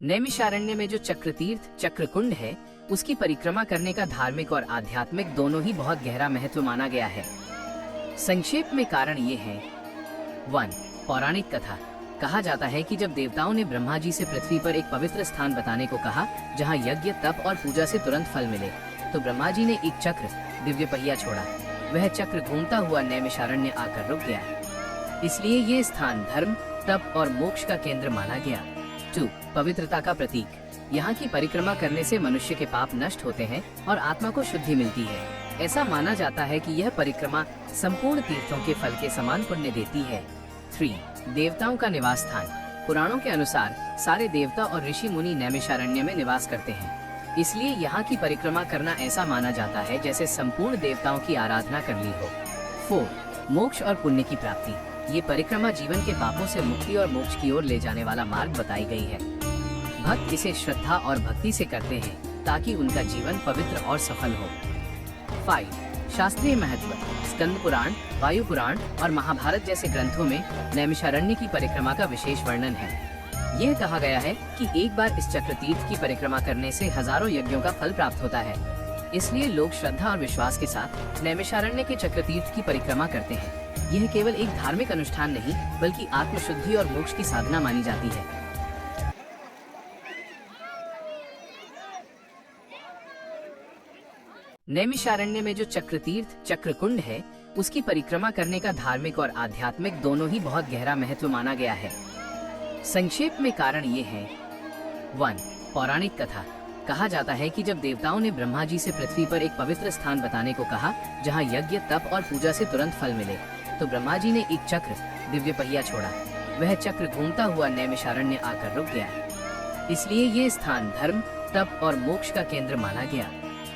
नैमिषारण्य में जो चक्रतीर्थ चक्रकुंड है, उसकी परिक्रमा करने का धार्मिक और आध्यात्मिक दोनों ही बहुत गहरा महत्व माना गया है। संक्षेप में कारण ये है। 1. पौराणिक कथा। कहा जाता है कि जब देवताओं ने ब्रह्मा जी से पृथ्वी पर एक पवित्र स्थान बताने को कहा जहां यज्ञ, तप और पूजा से तुरंत फल मिले, तो ब्रह्मा जी ने एक चक्र, दिव्य पहिया छोड़ा। वह चक्र घूमता हुआ नैमिषारण्य आकर रुक गया। इसलिए ये स्थान धर्म, तप और मोक्ष का केंद्र माना गया। 2. पवित्रता का प्रतीक। यहाँ की परिक्रमा करने से मनुष्य के पाप नष्ट होते हैं और आत्मा को शुद्धि मिलती है। ऐसा माना जाता है कि यह परिक्रमा संपूर्ण तीर्थों के फल के समान पुण्य देती है। 3. देवताओं का निवास स्थान। पुराणों के अनुसार सारे देवता और ऋषि मुनि नैमिषारण्य में निवास करते हैं। इसलिए यहाँ की परिक्रमा करना ऐसा माना जाता है जैसे संपूर्ण देवताओं की आराधना कर ली हो। 4. मोक्ष और पुण्य की प्राप्ति। ये परिक्रमा जीवन के पापों से मुक्ति और मोक्ष की ओर ले जाने वाला मार्ग बताई गई है। भक्त इसे श्रद्धा और भक्ति से करते हैं ताकि उनका जीवन पवित्र और सफल हो। 5. शास्त्रीय महत्व। स्कंद पुराण, वायु पुराण और महाभारत जैसे ग्रंथों में नैमिषारण्य की परिक्रमा का विशेष वर्णन है। यह कहा गया है कि एक बार इस चक्रतीर्थ की परिक्रमा करने से हजारों यज्ञों का फल प्राप्त होता है। इसलिए लोग श्रद्धा और विश्वास के साथ नैमिषारण्य के चक्रतीर्थ की परिक्रमा करते हैं। यह केवल एक धार्मिक अनुष्ठान नहीं, बल्कि आत्मशुद्धि और मोक्ष की साधना मानी जाती है। नैमिषारण्य में जो चक्रतीर्थ चक्रकुंड है, उसकी परिक्रमा करने का धार्मिक और आध्यात्मिक दोनों ही बहुत गहरा महत्व माना गया है। संक्षेप में कारण ये है। 1. पौराणिक कथा। कहा जाता है कि जब देवताओं ने ब्रह्मा जी से पृथ्वी पर एक पवित्र स्थान बताने को कहा जहां यज्ञ, तप और पूजा से तुरंत फल मिले, तो ब्रह्मा जी ने एक चक्र, दिव्य पहिया छोड़ा। वह चक्र घूमता हुआ नैमिषारण्य आकर रुक गया। इसलिए ये स्थान धर्म, तप और मोक्ष का केंद्र माना गया।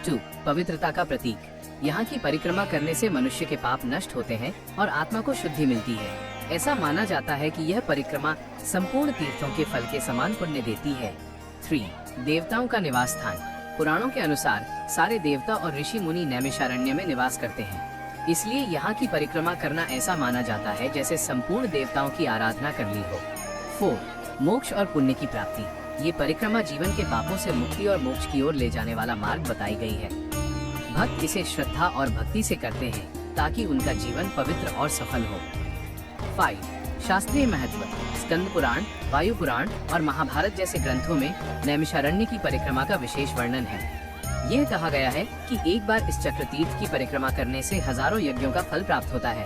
2. पवित्रता का प्रतीक। यहाँ की परिक्रमा करने से मनुष्य के पाप नष्ट होते हैं और आत्मा को शुद्धि मिलती है। ऐसा माना जाता है कि यह परिक्रमा संपूर्ण तीर्थों के फल के समान पुण्य देती है। 3. देवताओं का निवास स्थान। पुराणों के अनुसार सारे देवता और ऋषि मुनि नैमिषारण्य में निवास करते हैं। इसलिए यहाँ की परिक्रमा करना ऐसा माना जाता है जैसे संपूर्ण देवताओं की आराधना कर ली हो। 4. मोक्ष और पुण्य की प्राप्ति। ये परिक्रमा जीवन के पापों से मुक्ति और मोक्ष की ओर ले जाने वाला मार्ग बताई गई है। भक्त इसे श्रद्धा और भक्ति से करते हैं ताकि उनका जीवन पवित्र और सफल हो। 5. शास्त्रीय महत्व। स्कंद पुराण, वायु पुराण और महाभारत जैसे ग्रंथों में नैमिषारण्य की परिक्रमा का विशेष वर्णन है। यह कहा गया है कि एक बार इस चक्रतीर्थ की परिक्रमा करने से हजारों यज्ञों का फल प्राप्त होता है।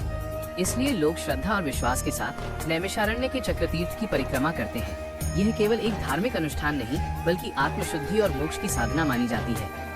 इसलिए लोग श्रद्धा और विश्वास के साथ नैमिषारण्य के चक्रतीर्थ की परिक्रमा करते हैं। यह केवल एक धार्मिक अनुष्ठान नहीं, बल्कि आत्मशुद्धि और मोक्ष की साधना मानी जाती है।